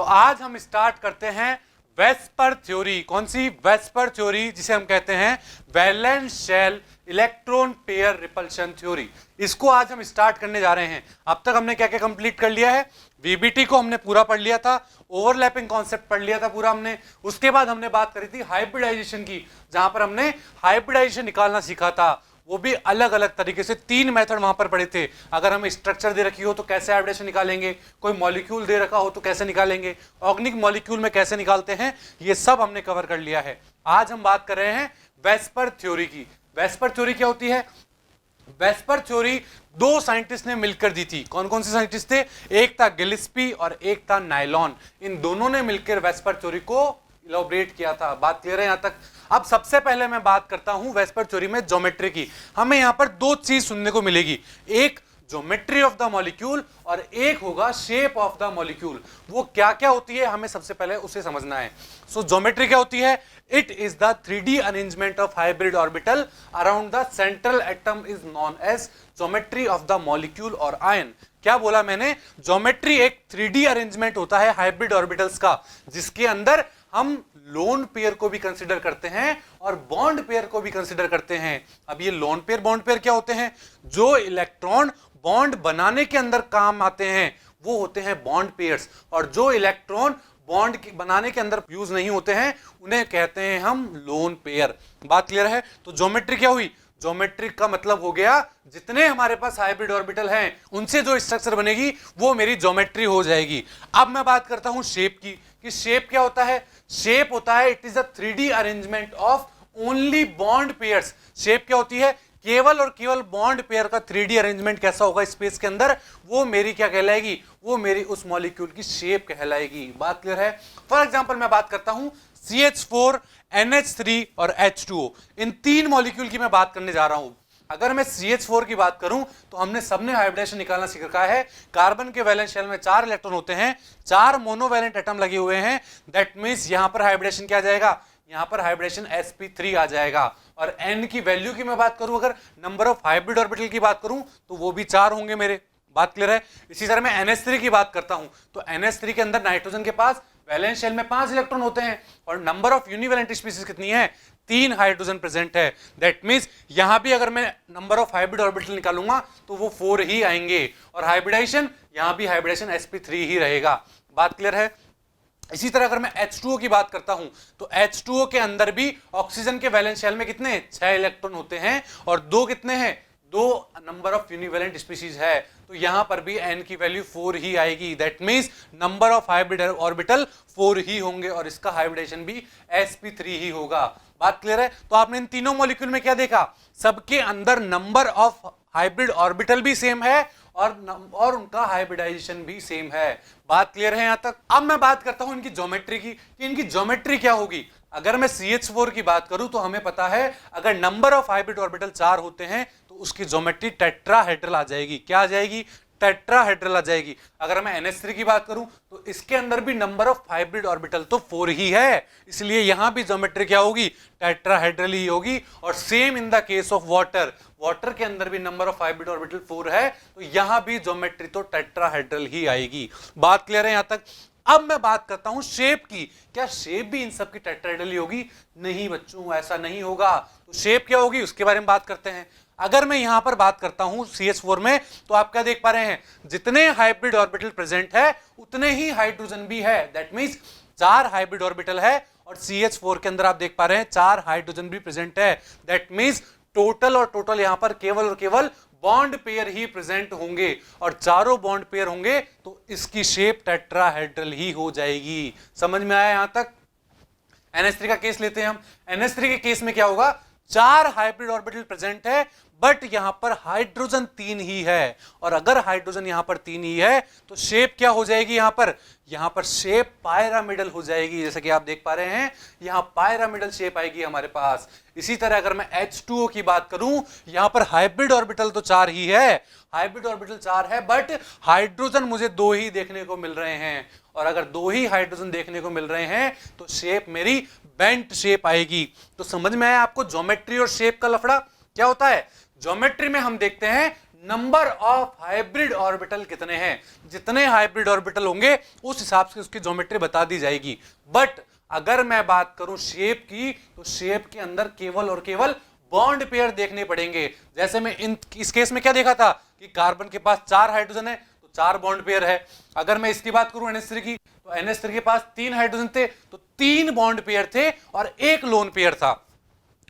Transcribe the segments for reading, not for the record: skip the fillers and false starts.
आज हम स्टार्ट करते हैं वेस्पर थ्योरी। कौन सी? वेस्पर थ्योरी, जिसे हम कहते हैं valence shell electron pair repulsion theory. इसको आज हम स्टार्ट करने जा रहे हैं। अब तक हमने क्या क्या कंप्लीट कर लिया है? वीबीटी को हमने पूरा पढ़ लिया था, ओवरलैपिंग कॉन्सेप्ट पढ़ लिया था पूरा हमने। उसके बाद हमने बात करी थी हाइब्रिडाइजेशन की, जहां पर हमने हाइब्रिडाइजेशन निकालना सीखा था। वो भी अलग अलग तरीके से 3 मेथड वहां पर पढ़े थे। अगर हमें स्ट्रक्चर दे रखी हो तो कैसे हाइब्रिडेशन निकालेंगे, कोई मॉलिक्यूल दे रखा हो तो कैसे निकालेंगे, ऑर्गेनिक मॉलिक्यूल में कैसे निकालते हैं, ये सब हमने कवर कर लिया है। आज हम बात कर रहे हैं वेस्पर थ्योरी की। वेस्पर थ्योरी क्या होती है? वेस्पर थ्योरी 2 साइंटिस्ट ने मिलकर दी थी। कौन कौन से साइंटिस्ट थे? एक था गिलिस्पी और एक था नायलॉन। इन दोनों ने मिलकर वेस्पर थ्योरी को इलैबोरेट किया था। बात क्लियर है यहां तक? अब सबसे पहले मैं बात करता हूं वेस्पर थ्योरी में ज्योमेट्री की। हमें यहां पर 2 चीज सुनने को मिलेगी, एक ज्योमेट्री ऑफ द मॉलिक्यूल और एक होगा शेप ऑफ द मॉलिक्यूल। वो क्या क्या होती है हमें सबसे पहले उसे समझना है। सो ज्योमेट्री क्या होती है? It is the 3D arrangement of hybrid orbital around the central atom is known as geometry of the molecule और आयन। क्या बोला मैंने? ज्योमेट्री एक 3D अरेंजमेंट होता है हाइब्रिड ऑर्बिटल्स का, जिसके अंदर हम लोन पेयर को भी कंसीडर करते हैं और बॉन्ड पेयर को भी कंसीडर करते हैं। अब ये लोन पेयर बॉन्ड पेयर क्या होते हैं? जो इलेक्ट्रॉन बॉन्ड बनाने के अंदर काम आते हैं वो होते हैं बॉन्ड पेयर्स, और जो इलेक्ट्रॉन बॉन्ड बनाने के अंदर यूज नहीं होते हैं उन्हें कहते हैं हम लोन पेयर। बात क्लियर है? तो ज्योमेट्री क्या हुई? ज्योमेट्री का मतलब हो गया जितने हमारे पास हाइब्रिड ऑर्बिटल हैं उनसे जो स्ट्रक्चर बनेगी वो मेरी ज्योमेट्री हो जाएगी। अब मैं बात करता हूं शेप की, कि शेप क्या होता है? शेप होता है it is a 3D arrangement of only bond pairs. Shape क्या होती है? केवल और केवल बॉन्ड पेयर का 3D अरेंजमेंट कैसा होगा स्पेस के अंदर, वो मेरी क्या कहलाएगी? वो मेरी उस मॉलिक्यूल की शेप कहलाएगी। बात क्लियर है? फॉर एग्जांपल मैं बात करता हूं CH4, NH3 और H2O। इन 3 मॉलिक्यूल की मैं बात करने जा रहा हूं। अगर मैं CH4 की बात करूं तो हमने सबने हाइब्रिडेशन निकालना सीख रखा है। कार्बन के वैलेंस शेल में 4 इलेक्ट्रॉन होते हैं, 4 मोनोवैलेंट एटम लगे हुए हैं। दैट मींस यहां पर हाइब्रिडेशन क्या आ जाएगा? यहां पर हाइब्रिडेशन sp3 आ जाएगा। और n की वैल्यू की मैं बात करूं, अगर नंबर ऑफ हाइब्रिड ऑर्बिटल की बात करूं तो वो भी 4 होंगे मेरे। बात क्लियर है? इसी तरह मैं NH3 की बात करता हूं तो NH3 के अंदर नाइट्रोजन के पास वैलेंस शेल में 5 इलेक्ट्रॉन होते हैं और नंबर ऑफ यूनिवैलेंट स्पीशीज कितनी है? 3 हाइड्रोजन प्रेजेंट है। दैट मींस यहां भी अगर मैं नंबर ऑफ हाइब्रिड ऑर्बिटल निकालूंगा तो वो 4 ही आएंगे, और हाइब्रिडाइजेशन यहां भी हाइब्रिडेशन sp3 ही रहेगा। बात क्लियर है? इसी तरह अगर मैं H2O की बात करता हूं तो H2O के अंदर भी ऑक्सीजन के वैलेंस शेल में कितने? 6 इलेक्ट्रॉन होते हैं, और 2 कितने हैं? 2 नंबर ऑफ यूनिवैलेंट स्पीशीज है, तो यहां पर भी n की वैल्यू 4 ही आएगी। That means number of hybrid orbital 4 ही होंगे और इसका हाइब्रिडेशन भी sp3 ही होगा। बात क्लियर है? तो आपने इन तीनों मॉलिक्यूल में क्या देखा? सबके अंदर नंबर ऑफ हाइब्रिड ऑर्बिटल भी सेम है और उनका हाइब्रिडाइजेशन भी सेम है। बात क्लियर है यहां तक? अब मैं बात करता हूं इनकी ज्योमेट्री की, कि इनकी ज्योमेट्री क्या होगी। अगर मैं CH4 की बात करूं तो हमें पता है अगर नंबर ऑफ हाइब्रिड ऑर्बिटल 4 होते हैं तो उसकी ज्योमेट्री टेट्राहेड्रल आ जाएगी। क्या आ जाएगी? टेट्राहेड्रल आ जाएगी। अगर मैं NH3 की बात करूं तो इसके अंदर भी नंबर ऑफ हाइब्रिड ऑर्बिटल तो 4 ही है, इसलिए यहां भी ज्योमेट्री क्या होगी? टेट्राहेड्रल ही होगी। और same in the case of water, water के अंदर भी नंबर ऑफ हाइब्रिड ऑर्बिटल 4 है, तो यहां भी ज्योमेट्री तो टेट्राहेड्रल ही आएगी। बात क्लियर है यहां तक? अब मैं बात करता हूं शेप की। क्या शेप भी इन सब की टेट्राहेड्रल ही होगी? नहीं बच्चों, ऐसा नहीं होगा। तो शेप क्या होगी उसके बारे में बात करते हैं। अगर मैं यहां पर बात करता हूं CH4 में तो आप क्या देख पा रहे हैं? जितने हाइब्रिड ऑर्बिटल प्रेजेंट है उतने ही हाइड्रोजन भी है। दैट मींस 4 हाइब्रिड ऑर्बिटल है और CH4 के अंदर आप देख पा रहे हैं 4 हाइड्रोजन भी प्रेजेंट है। दैट मींस टोटल यहां पर केवल और केवल बॉन्ड पेयर ही प्रेजेंट होंगे, और चारों बॉन्ड पेयर होंगे तो इसकी शेप टेट्राहेड्रल ही हो जाएगी। समझ में आया यहां तक? NH3 का केस लेते हैं हम। NH3 के केस में क्या होगा? 4 हाइब्रिड ऑर्बिटल प्रेजेंट है बट यहां पर हाइड्रोजन 3 ही है, और अगर हाइड्रोजन यहां पर 3 ही है तो शेप क्या हो जाएगी? यहां पर शेप पायरामिडल हो जाएगी। जैसे कि आप देख पा रहे हैं यहां पायरामिडल शेप आएगी हमारे पास। इसी तरह अगर मैं H2O की बात करूं, यहां पर हाइब्रिड ऑर्बिटल तो 4 ही है, हाइब्रिड ऑर्बिटल 4 है बट हाइड्रोजन मुझे 2 ही देखने को मिल रहे हैं, और अगर 2 ही हाइड्रोजन देखने को मिल रहे हैं तो शेप मेरी बेंट शेप आएगी। तो समझ में आया आपको ज्योमेट्री और शेप का लफड़ा क्या होता है? ज्योमेट्री में हम देखते हैं नंबर ऑफ हाइब्रिड ऑर्बिटल कितने हैं। जितने हाइब्रिड ऑर्बिटल होंगे उस हिसाब से उसकी ज्योमेट्री बता दी जाएगी। बट अगर मैं बात करूं शेप की, तो शेप के अंदर केवल और केवल बॉन्ड पेयर देखने पड़ेंगे। जैसे मैं इस केस में क्या देखा था कि कार्बन के पास 4 हाइड्रोजन है तो 4 बॉन्ड पेयर है। अगर मैं इसकी बात करूं NH3 की, तो NH3 के पास 3 हाइड्रोजन थे तो 3 बॉन्ड पेयर थे और 1 लोन पेयर था।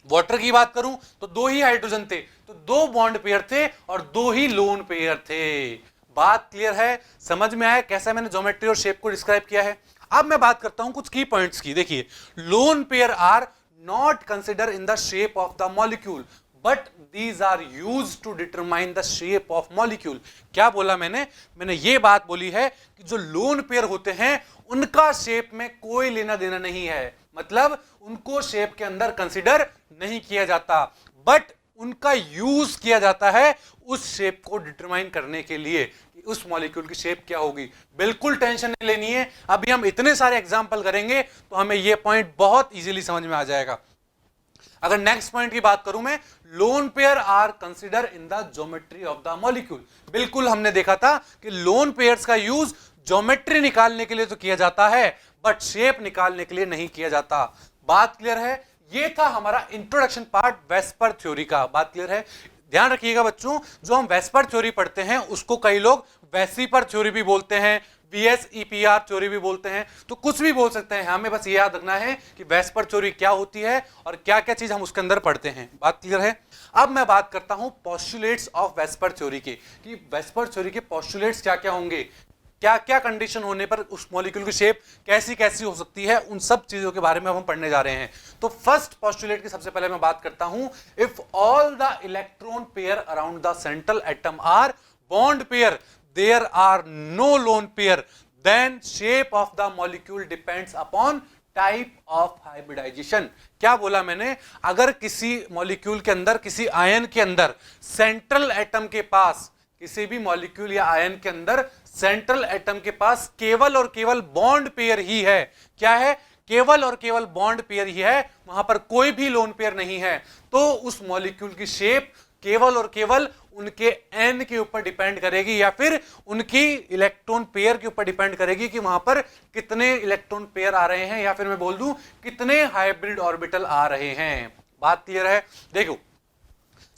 वाटर की बात करूं तो 2 ही हाइड्रोजन थे तो 2 बॉन्ड पेयर थे और 2 ही लोन पेयर थे। बात क्लियर है, समझ में आया कैसा मैंने ज्योमेट्री और शेप को डिस्क्राइब किया है। अब मैं बात करता हूं कुछ की पॉइंट्स की। देखिए, lone pair are not consider in the shape of the molecule but these are use to determine the shape of molecule. क्या बोला मैंने ये बात बोली है कि जो लोन पेयर होते हैं उनका शेप में कोई लेना देना नहीं है, मतलब उनको शेप के अंदर कंसिडर नहीं किया जाता, बट उनका यूज किया जाता है उस शेप को डिटरमाइन करने के लिए कि उस मॉलिक्यूल की शेप क्या होगी। बिल्कुल टेंशन नहीं लेनी है, अभी हम इतने सारे एग्जांपल करेंगे तो हमें यह पॉइंट बहुत इजीली समझ में आ जाएगा। अगर नेक्स्ट पॉइंट की बात करूं मैं, lone pair are consider in the geometry of the molecule. बिल्कुल हमने देखा था कि लोन पेयर्स का यूज ज्योमेट्री निकालने के लिए तो किया जाता है बट शेप निकालने के लिए नहीं किया जाता। बात क्लियर है, ये था हमारा इंट्रोडक्शन पार्ट वेस्पर थ्योरी का। बात क्लियर है, ध्यान रखिएगा बच्चों, जो हम वेस्पर थ्योरी पढ़ते हैं उसको कई लोग वेस्पर थ्योरी भी बोलते हैं, VSEPR थ्योरी भी बोलते हैं, तो कुछ भी बोल सकते हैं। हमें बस ये याद रखना है कि वेस्पर थ्योरी क्या होती है और क्या क्या चीज हम उसके अंदर पढ़ते हैं। बात क्लियर है। अब मैं बात करता हूं पोस्टुलेट्स ऑफ वेस्पर थ्योरी के, कि वेस्पर थ्योरी के पोस्टुलेट्स क्या क्या होंगे, क्या क्या कंडीशन होने पर उस मॉलिक्यूल की शेप कैसी कैसी हो सकती है, उन सब चीजों के बारे में हम पढ़ने जा रहे हैं। तो फर्स्ट पोस्टुलेट की सबसे पहले मैं बात करता हूं, if all the electron pair around the central atom are bond pair, there are no lone pair, then shape of the molecule depends upon type of hybridization. क्या बोला मैंने, अगर किसी मॉलिक्यूल के अंदर, किसी आयन के अंदर सेंट्रल एटम के पास, किसी भी मॉलिक्यूल या आयन के अंदर सेंट्रल एटम के पास केवल और केवल बॉन्ड पेयर ही है, क्या है, केवल और केवल बॉन्ड पेयर ही है, वहां पर कोई भी लोन पेयर नहीं है, तो उस मॉलिक्यूल की शेप केवल और केवल उनके एन के ऊपर डिपेंड करेगी या फिर उनकी इलेक्ट्रॉन पेयर के ऊपर डिपेंड करेगी कि वहां पर कितने इलेक्ट्रॉन पेयर आ रहे हैं, या फिर मैं बोल दूं कितने हाइब्रिड ऑर्बिटल आ रहे हैं। बात क्लियर है। देखो,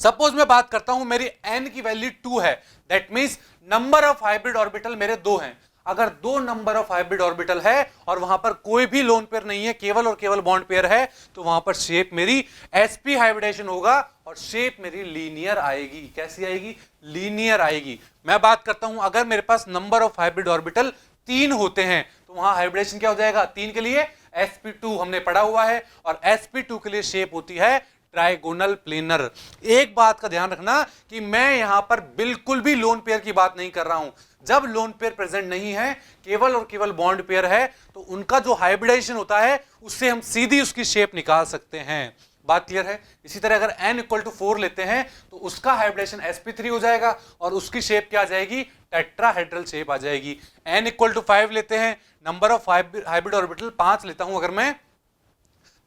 सपोज मैं बात करता हूं मेरी n की वैल्यू 2 है, that means number of hybrid orbital मेरे 2 हैं। अगर 2 नंबर ऑफ हाइब्रिड ऑर्बिटल है और वहां पर कोई भी लोन पेयर नहीं है, केवल और केवल बॉन्ड पेयर है, तो वहां पर शेप मेरी sp हाइब्रिडेशन होगा और शेप मेरी लीनियर आएगी। कैसी आएगी, लीनियर आएगी। मैं बात करता हूं अगर मेरे पास नंबर ऑफ हाइब्रिड ऑर्बिटल 3 होते हैं तो वहां हाइब्रिडेशन क्या हो जाएगा, 3 के लिए sp2 हमने पढ़ा हुआ है और sp2 के लिए शेप होती है ट्राइगोनल प्लेनर। एक बात का ध्यान रखना कि मैं यहां पर बिल्कुल भी लोन पेयर की बात नहीं कर रहा हूं। जब लोन पेयर प्रेजेंट नहीं है, केवल और केवल बॉन्ड पेयर है, तो उनका जो हाइब्रिडाइजेशन होता है उससे हम सीधी उसकी शेप निकाल सकते हैं। बात क्लियर है। इसी तरह अगर n = 4 लेते हैं तो उसका हाइब्रिडेशन sp3 हो जाएगा और उसकी शेप क्या आ जाएगी, टेट्राहेड्रल शेप आ जाएगी। n = 5 लेते हैं, नंबर ऑफ हाइब्रिड ऑर्बिटल 5 लेता हूं अगर मैं,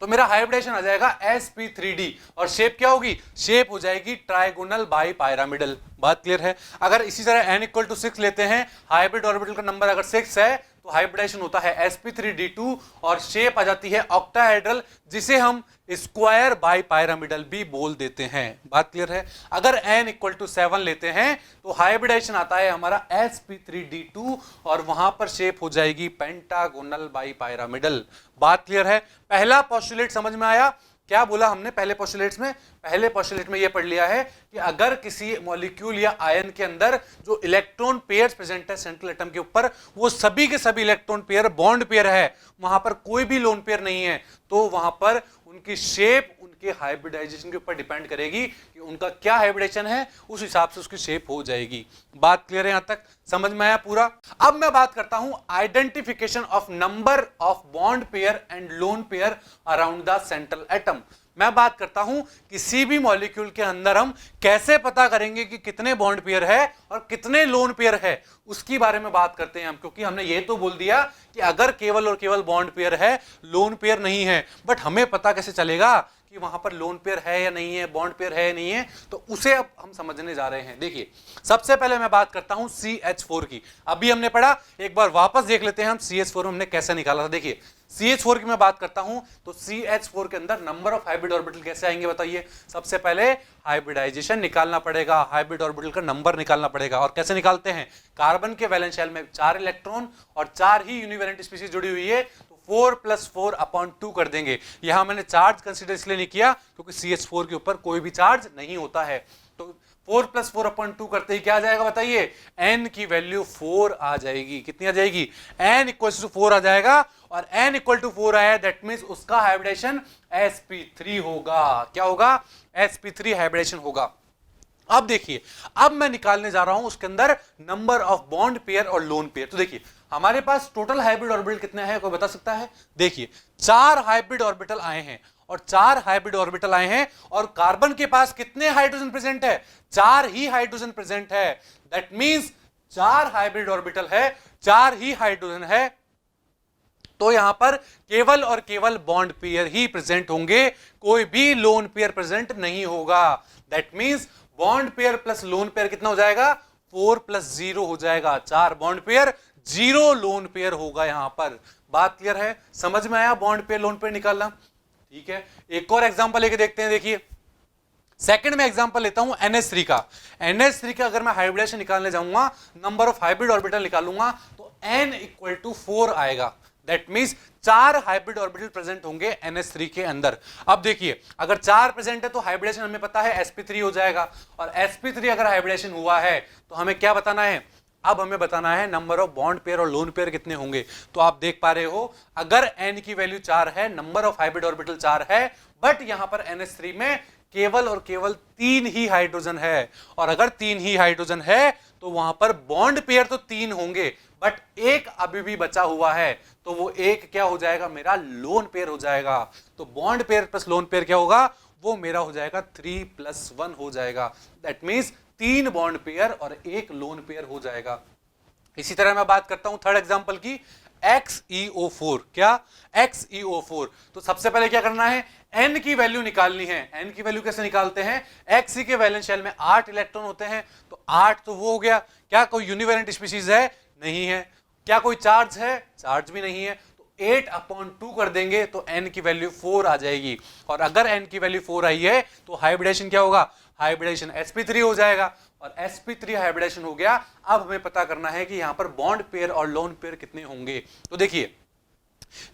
तो मेरा हाइब्रिडेशन आ जाएगा sp3d और शेप क्या होगी, शेप हो जाएगी ट्राइगोनल बाई पायरामिडल। बात क्लियर है। अगर इसी तरह n = 6 लेते हैं, हाइब्रिड ऑर्बिटल का नंबर अगर 6 है तो हाइब्रिडेशन होता है sp3d2 और शेप आ जाती है ऑक्टाहेड्रल, जिसे हम स्क्वायर बाई पायरामिडल भी बोल देते हैं। बात क्लियर है। अगर n = 7 लेते हैं तो हाइब्रिडेशन आता है हमारा sp3d2 और वहां पर शेप हो जाएगी पेंटागोनल बाई पायरामिडल। बात क्लियर है। पहला पोस्टुलेट समझ में आया। क्या बोला हमने पहले पोस्टुलेट्स में, पहले पोस्टुलेट में यह पढ़ लिया है कि अगर किसी मॉलिक्यूल या आयन के अंदर जो इलेक्ट्रॉन पेयर्स प्रेजेंट है सेंट्रल एटम के ऊपर, वो सभी के सभी इलेक्ट्रॉन पेयर बॉन्ड पेयर है, वहां पर कोई भी लोन पेयर नहीं है, तो वहां पर उनकी शेप उनके हाइब्रिडाइजेशन के ऊपर डिपेंड करेगी कि उनका क्या हाइब्रिडेशन है, उस हिसाब से उसकी शेप हो जाएगी। बात क्लियर है, यहां तक समझ में आया पूरा। अब मैं बात करता हूं identification of number of bond pair and lone pair around the central atom. मैं बात करता हूं किसी भी मॉलिक्यूल के अंदर हम कैसे पता करेंगे कि कितने बॉन्ड पेयर है और कितने लोन पेयर है, उसकी बारे में बात करते हैं हम। क्योंकि हमने ये तो बोल दिया कि अगर केवल और केवल बॉन्ड पेयर है, लोन पेयर नहीं है, बट हमें पता कैसे चलेगा कि वहां पर लोन पेयर है या नहीं है, बॉन्ड पेयर है या नहीं है, तो उसे अब हम समझने जा रहे हैं। देखिए सबसे पहले मैं बात करता हूं CH4 की। अभी हमने पढ़ा, एक बार वापस देख लेते हैं हम CH4 हमने कैसे निकाला था। देखिए CH4 की मैं बात करता हूं तो CH4 के अंदर नंबर ऑफ हाइब्रिड ऑर्बिटल कैसे आएंगे बताइए। सबसे पहले हाइब्रिडाइजेशन निकालना पड़ेगा, हाइब्रिड ऑर्बिटल का नंबर निकालना पड़ेगा। और कैसे निकालते हैं, कार्बन के वैलेंस शेल में 4 इलेक्ट्रॉन और 4 ही यूनिवैलेंट स्पीशीज जुड़ी हुई है, 4 + 4/2 कर देंगे। यहां मैंने चार्ज कंसीडर इसलिए नहीं किया क्योंकि CH4 के ऊपर कोई भी चार्ज नहीं होता है। तो 4 + 4/2 करते ही क्या आ जाएगा बताइए, n की वैल्यू 4 आ जाएगी। कितनी आ जाएगी, n = 4 आ जाएगा। और n = 4 आया, दैट मींस उसका हाइब्रिडेशन sp3 होगा। क्या होगा, sp3 हाइब्रिडेशन होगा। अब देखिए, अब मैं निकालने जा रहा हूं उसके अंदर नंबर ऑफ बॉन्ड पेयर और लोन पेयर। तो देखिए हमारे पास टोटल हाइब्रिड ऑर्बिटल कितने हैं, कोई बता सकता है। देखिए 4 हाइब्रिड ऑर्बिटल आए हैं, और 4 हाइब्रिड ऑर्बिटल आए हैं, और कार्बन के पास कितने हाइड्रोजन प्रेजेंट है, 4 ही हाइड्रोजन प्रेजेंट है। दैट मींस 4 हाइब्रिड ऑर्बिटल है, 4 ही हाइड्रोजन है, तो यहां पर केवल और केवल बॉन्ड पेयर ही प्रेजेंट होंगे, कोई भी लोन पेयर प्रेजेंट नहीं होगा। That means bond pair plus lone pair कितना हो जाएगा, 4 + 0 हो जाएगा। 4 बॉन्ड पेयर 0 लोन पेयर होगा। यहां पर बात क्लियर है, समझ में आया बॉन्ड पेयर लोन पेयर निकालना। ठीक है, एक और एग्जांपल लेके देखते हैं। देखिए सेकंड में एग्जांपल लेता हूं NH3 का। NH3 का अगर मैं हाइब्रिडेशन निकालने जाऊंगा, नंबर ऑफ हाइब्रिड ऑर्बिटल निकालूंगा, तो n = 4 आएगा। That means 4 hybrid orbital present होंगे NH3 के अंदर। अब देखिए अगर 4 प्रेजेंट है तो हाइब्रिडेशन हमें पता है sp3 हो जाएगा, और sp3 अगर हाइब्रिडेशन हुआ है तो हमें क्या बताना है, अब हमें बताना है नंबर ऑफ बॉन्ड पेयर और लोन पेयर कितने होंगे। तो आप देख पा रहे हो, अगर n की वैल्यू 4 है, नंबर ऑफ हाइब्रिड ऑर्बिटल 4 है, बट यहां पर NH3 में केवल और केवल 3 ही हाइड्रोजन है। और अगर 3 ही हाइड्रोजन है तो वहां पर बॉन्ड पेयर तो 3 होंगे, बट एक अभी भी बचा हुआ है, तो वो एक क्या हो जाएगा, मेरा लोन पेयर हो जाएगा। तो bond pair plus lone pair क्या होगा, वो मेरा हो जाएगा 3 + 1 हो जाएगा। दैट मींस 3 बॉन्ड पेयर और 1 लोन पेयर हो जाएगा। इसी तरह मैं बात करता हूं थर्ड एग्जांपल की, XeO4। क्या, XeO4। तो सबसे पहले क्या करना है, n की वैल्यू निकालनी है। n की वैल्यू कैसे निकालते हैं, Xe के वैलेंस शेल में 8 इलेक्ट्रॉन होते हैं, तो 8 तो वो हो गया। क्या कोई यूनिवैलेंट स्पीशीज है, नहीं है। क्या कोई चार्ज है, चार्ज भी नहीं है, तो 8/2 कर देंगे तो n की वैल्यू 4 आ जाएगी। और अगर n की वैल्यू 4 आई है तो हाइब्रिडेशन क्या होगा, हाइब्रिडेशन sp3 हो जाएगा। और sp3 हाइब्रिडेशन हो गया। अब हमें पता करना है कि यहां पर बॉन्ड पेयर और लोन पेयर कितने होंगे। तो देखिए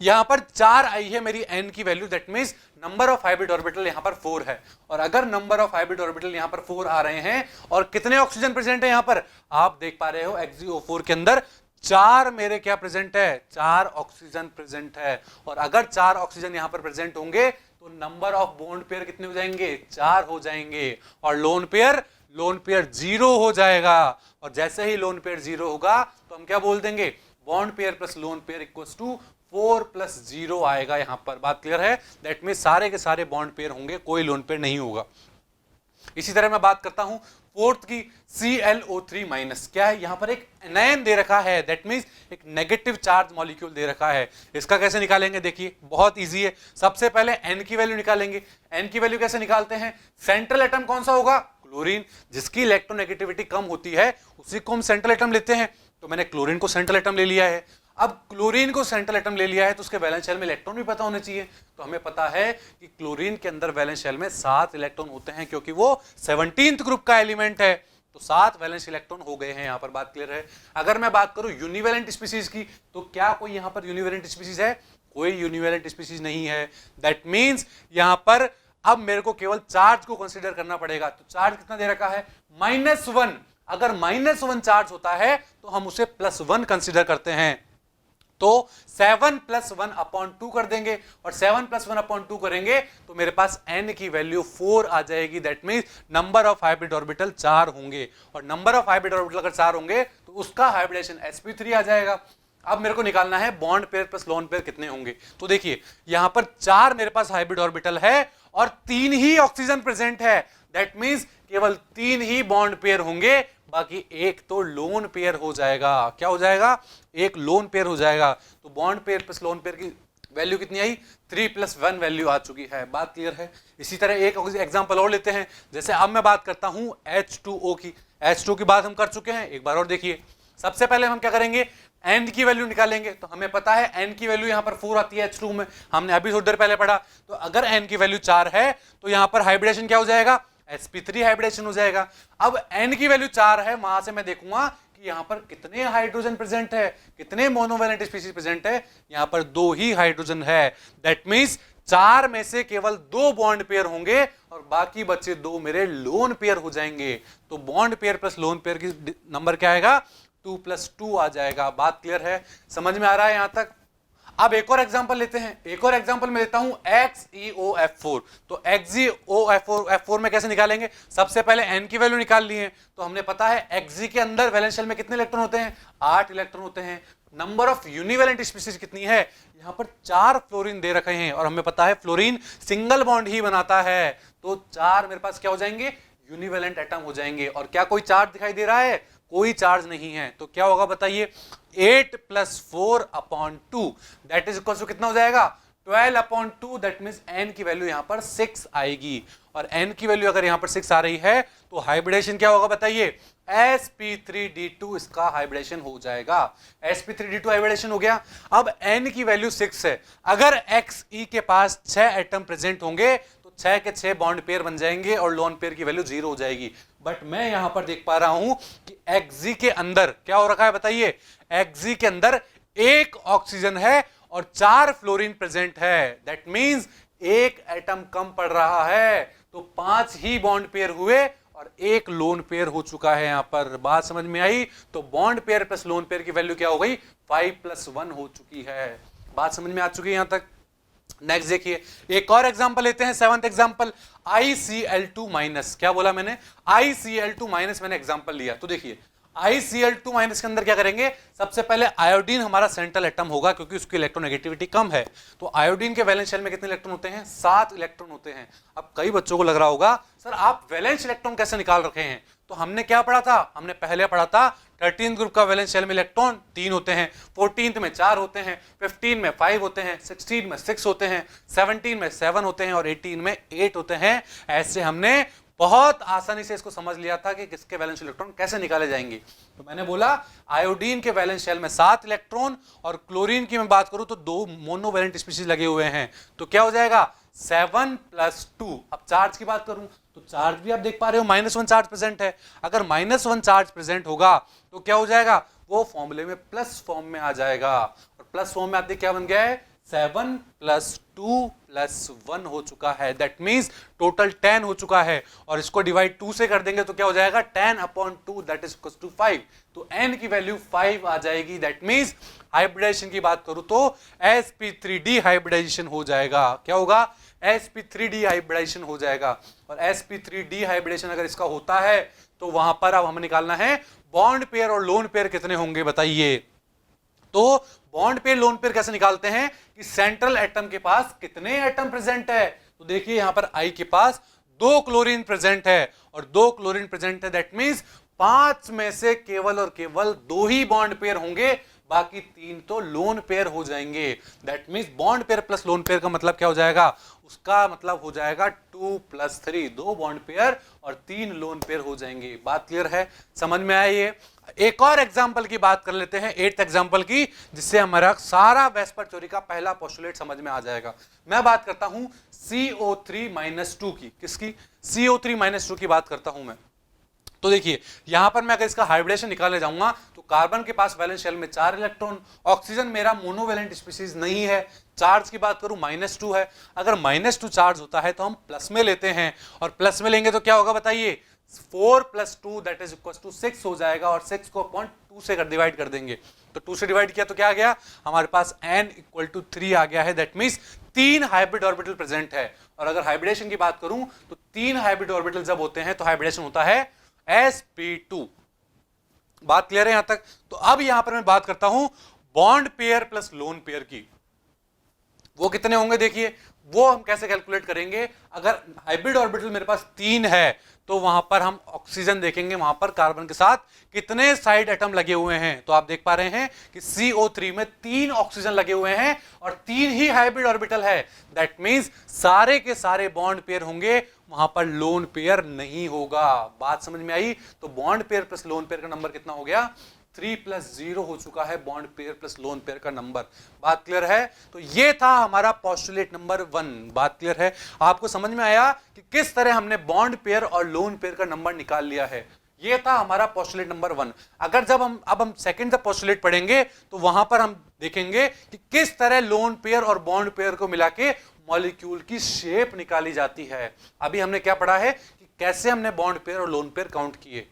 यहां पर 4 आई है मेरी n की value, that means number of hybrid orbital यहां पर 4 है। और अगर नंबर ऑफ हाइब्रिड ऑर्बिटल यहां पर 4 आ रहे हैं, और कितने ऑक्सीजन प्रेजेंट है यहां पर, आप देख पा रहे हो XeO4 के अंदर 4 मेरे क्या प्रेजेंट है, 4 ऑक्सीजन प्रेजेंट है। और अगर 4 ऑक्सीजन यहां पर प्रेजेंट होंगे तो नंबर ऑफ बॉन्ड पेयर कितने हो जाएंगे, 4 हो जाएंगे। और लोन पेयर 0 हो जाएगा। और जैसे ही लोन पेयर 0 होगा तो हम क्या बोल देंगे, bond pair plus lone pair equals to 4 + 0 आएगा। यहां पर बात क्लियर है, दैट मींस सारे के सारे बॉन्ड पेयर होंगे, कोई लोन पेयर नहीं होगा। इसी तरह मैं बात करता हूं फोर्थ की, ClO3-। क्या है, यहां पर एक एनायन दे रखा है, दैट मींस एक नेगेटिव चार्ज मॉलिक्यूल दे रखा है। इसका कैसे निकालेंगे, देखिए बहुत इजी है। सबसे पहले n की वैल्यू निकालेंगे। n की वैल्यू कैसे निकालते हैं, सेंट्रल एटम कौन सा होगा, क्लोरीन। जिसकी इलेक्ट्रोनेगेटिविटी कम होती है उसी को हम सेंट्रल एटम लेते हैं। तो मैंने क्लोरीन को सेंट्रल एटम ले लिया है। अब क्लोरीन को सेंट्रल एटम ले लिया है तो उसके वैलेंस शेल में इलेक्ट्रॉन भी पता होने चाहिए। तो हमें पता है कि क्लोरीन के अंदर वैलेंस शेल में 7 इलेक्ट्रॉन होते हैं, क्योंकि वो 17th ग्रुप का एलिमेंट है। तो 7 वैलेंस इलेक्ट्रॉन हो गए हैं। यहां पर बात क्लियर है। अगर मैं बात करूं यूनिवैलेंट स्पीशीज की, तो क्या कोई यहां पर यूनिवैलेंट स्पीशीज है, कोई यूनिवैलेंट स्पीशीज नहीं है। दैट मींस यहां पर अब मेरे को केवल चार्ज को कंसीडर करना पड़ेगा। तो चार्ज कितना दे रखा है, -1। अगर -1 चार्ज होता है तो हम उसे +1 कंसीडर करते हैं। तो 7 + 1/2 कर देंगे, और 7 + 1/2 करेंगे तो मेरे पास n की वैल्यू 4 आ जाएगी। That means number of hybrid orbital 4 होंगे, और नंबर ऑफ हाइब्रिड ऑर्बिटल अगर 4 होंगे तो उसका हाइब्रिडेशन sp3 आ जाएगा। अब मेरे को निकालना है bond pair plus lone pair कितने होंगे। तो देखिए यहां पर 4 मेरे पास हाइब्रिड ऑर्बिटल है और 3 ही ऑक्सीजन प्रेजेंट है। दैट मींस केवल 3 ही बॉन्ड पेयर होंगे, बाकी एक तो लोन पेयर हो जाएगा। क्या हो जाएगा, एक लोन पेयर हो जाएगा। तो bond pair plus lone pair की वैल्यू कितनी आई 3+1 वैल्यू आ चुकी है। बात क्लियर है। इसी तरह एक एग्जांपल और लेते हैं, जैसे अब मैं बात करता हूं H2O की। H2 की बात हम कर चुके हैं, एक बार और देखिए। सबसे पहले हम क्या करेंगे, n की वैल्यू निकालेंगे। तो हमें पता है n की वैल्यू यहां पर 4 आती है H2 में, हमने अभी थोड़ी देर पहले पढ़ा। तो अगर n की वैल्यू 4 है तो यहां पर हाइब्रिडेशन क्या हो जाएगा, sp3 हाइब्रिडेशन हो जाएगा। अब n की वैल्यू 4 है, वहां से मैं देखूंगा कि यहां पर कितने हाइड्रोजन प्रेजेंट है, कितने मोनोवैलेंट स्पीशीज प्रेजेंट है। यहां पर 2 ही हाइड्रोजन है। दैट मींस 4 में से केवल 2 बॉन्ड पेयर होंगे और बाकी बचे 2 मेरे लोन पेयर हो जाएंगे। तो bond pair plus lone pair की नंबर क्या आएगा, 2+2 आ जाएगा। बात क्लियर है, समझ में आ रहा है यहां तक। अब एक और एग्जांपल लेते हैं। एक और एग्जांपल में लेता हूं XeOF4। तो XeOF4 में कैसे निकालेंगे, सबसे पहले n की वैल्यू निकाल लिए। तो हमने पता है Xe के अंदर वैलेंस शेल में कितने इलेक्ट्रॉन होते हैं, 8 इलेक्ट्रॉन होते हैं। नंबर ऑफ यूनिवैलेंट स्पीशीज कितनी है, यहां पर 4 फ्लोरीन दे रखे हैं और हमें पता है फ्लोरीन सिंगल बॉन्ड ही बनाता है। तो 4 मेरे पास क्या हो जाएंगे, यूनिवैलेंट एटम हो जाएंगे। और क्या कोई चार्ज दिखाई दे रहा है, कोई चार्ज नहीं है। तो क्या होगा बताइए, 8+4/2 दैट इज इक्वल टू कितना हो जाएगा, 12/2। दैट मींस n की वैल्यू यहां पर 6 आएगी। और n की वैल्यू अगर यहां पर 6 आ रही है तो हाइब्रिडेशन क्या होगा बताइए, sp3d2 इसका हाइब्रिडेशन हो जाएगा। sp3d2 हाइब्रिडेशन हो गया। अब n की वैल्यू 6 है, अगर Xe के पास 6 एटम प्रेजेंट होंगे तो 6 के 6 बॉन्ड पेयर बन जाएंगे और लोन पेयर की वैल्यू 0 हो जाएगी। बट मैं यहां पर देख पा रहा हूं कि Xe के अंदर क्या हो रखा है बताइए, Xe के अंदर 1 ऑक्सीजन है और 4 फ्लोरीन प्रेजेंट है। दैट मींस 1 एटम कम पड़ रहा है, तो 5 ही बॉन्ड पेयर हुए और 1 लोन पेयर हो चुका है। यहां पर बात समझ में आई। तो bond pair plus lone pair की वैल्यू क्या हो गई, 5+1 हो चुकी है। बात समझ में आ चुकी है यहां तक। नेक्स्ट देखिए, एक और एग्जांपल लेते हैं, 7th एग्जांपल ICl2-। क्या बोला मैंने, ICl2- मैंने एग्जांपल लिया। तो देखिए ICl2- के अंदर क्या करेंगे, सबसे पहले आयोडीन हमारा सेंट्रल एटम होगा क्योंकि उसकी इलेक्ट्रोनेगेटिविटी कम है। तो आयोडीन के वैलेंस शेल में कितने इलेक्ट्रॉन होते हैं, 7 इलेक्ट्रॉन होते हैं। अब कई बच्चों को लग रहा होगा सर आप वैलेंस इलेक्ट्रॉन कैसे निकाल रखे हैं। तो हमने क्या पढ़ा था, हमने पहले पढ़ा था 13th ग्रुप का वैलेंस शेल में इलेक्ट्रॉन 3 होते हैं, 14th में 4 होते हैं, 15 में 5 होते हैं, 16 में 6 होते हैं, 17 में 7 होते हैं और 18 में 8 होते हैं। ऐसे हमने बहुत आसानी से इसको समझ लिया था कि किसके वैलेंस इलेक्ट्रॉन कैसे निकाले जाएंगे। तो मैंने बोला आयोडीन के वैलेंस शेल में 7 इलेक्ट्रॉन और क्लोरीन की मैं बात करूं तो 2 मोनोवैलेंट स्पीशीज लगे हुए हैं। तो क्या हो जाएगा 7+2। अब चार्ज की बात करूं तो चार्ज भी आप देख पा रहे हो -1 चार्ज प्रेजेंट है। अगर -1 चार्ज प्रेजेंट होगा तो क्या हो जाएगा, वो फॉर्मूले में प्लस फॉर्म में आ जाएगा। और प्लस फॉर्म में आते क्या बन गया है, 7+2+1 हो चुका है। दैट मींस टोटल 10 हो चुका है। और इसको डिवाइड 2 से कर देंगे तो क्या हो जाएगा 10/2 दैट इज इक्वल टू 5। तो n की वैल्यू 5 आ जाएगी। दैट मींस हाइब्रिडेशन की बात करूं तो sp3d हाइब्रिडाइजेशन हो जाएगा। क्या होगा, sp3d हाइब्रिडाइजेशन हो जाएगा। और sp3d हाइब्रिडेशन अगर इसका होता है तो वहां पर अब हमें निकालना है बॉन्ड पेयर और लोन पेयर कितने होंगे बताइए। तो बॉन्ड पेयर लोन पेयर कैसे निकालते हैं कि सेंट्रल एटम के पास कितने एटम प्रेजेंट है। तो देखिए यहां पर I के पास 2 क्लोरीन प्रेजेंट है और 2 क्लोरीन प्रेजेंट है। दैट मींस 5 में से केवल और केवल 2 ही बॉन्ड पेयर होंगे, बाकी 3 तो लोन पेयर हो जाएंगे। That means bond pair plus lone pair का मतलब क्या हो जाएगा, उसका मतलब हो जाएगा 2+3, 2 बॉन्ड पेयर और 3 लोन पेयर हो जाएंगे। बात क्लियर है, समझ में आया ये। एक और एग्जांपल की बात कर लेते हैं, 8th एग्जांपल की, जिससे हमारा सारा वेस्पर थ्योरी का पहला पोस्टुलेट समझ में आ जाएगा। मैं बात करता हूं CO3-2 की। किसकी, CO3-2 की बात करता हूं मैं। तो देखिए यहां पर मैं अगर इसका हाइब्रिडेशन निकालने जाऊंगा तो कार्बन के पास वैलेंस शेल में 4 इलेक्ट्रॉन, ऑक्सीजन मेरा मोनोवैलेंट स्पीशीज नहीं है। चार्ज की बात करूं -2 है। अगर -2 चार्ज होता है तो हम प्लस में लेते हैं और प्लस में लेंगे तो क्या होगा बताइए, 4+2 दैट इज इक्वल टू 6 हो जाएगा और 6 को 2 से डिवाइड कर देंगे। तो 2 से डिवाइड किया तो क्या आ गया, हमारे पास n = 3 आ गया है। That means 3 hybrid orbital present है। और अगर हाइब्रिडेशन की बात करूं तो 3 हाइब्रिड ऑर्बिटल जब होते हैं तो हाइब्रिडेशन होता है sp2। बात क्लियर है यहां तक। तो अब यहां पर मैं बात करता हूं bond pair plus lone pair की। वो कितने होंगे देखिए, वो हम कैसे कैलकुलेट करेंगे। अगर हाइब्रिड ऑर्बिटल मेरे पास 3 है तो वहां पर हम ऑक्सीजन देखेंगे, वहां पर कार्बन के साथ कितने साइड एटम लगे हुए हैं। तो आप देख पा रहे हैं कि CO3 में 3 ऑक्सीजन लगे हुए हैं और 3 ही हाइब्रिड ऑर्बिटल है। दैट मींस सारे के सारे बॉन्ड पेयर होंगे, वहां पर लोन पेयर नहीं होगा। बात समझ में आई? तो bond pair plus lone pair का नंबर कितना हो गया? 3 + 0 हो चुका है bond pair plus lone pair का नंबर। बात क्लियर है? तो ये था हमारा पोस्टुलेट नंबर 1। बात क्लियर है? आपको समझ में आया कि किस तरह हमने बॉन्ड पेयर और लोन पेयर का नंबर निकाल लिया है? ये था हमारा पोस्टुलेट नंबर 1। अगर जब हम सेकंड पोस्टुलेट पढ़ेंगे तो वहां पर हम देखेंगे कि किस तरह लोन पेयर और बॉन्ड पेयर को मिला के मॉलिक्यूल की शेप निकाली जाती है। अभी हमने क्या पढ़ा है कि कैसे हमने बॉन्ड पेयर और लोन पेयर काउंट किए।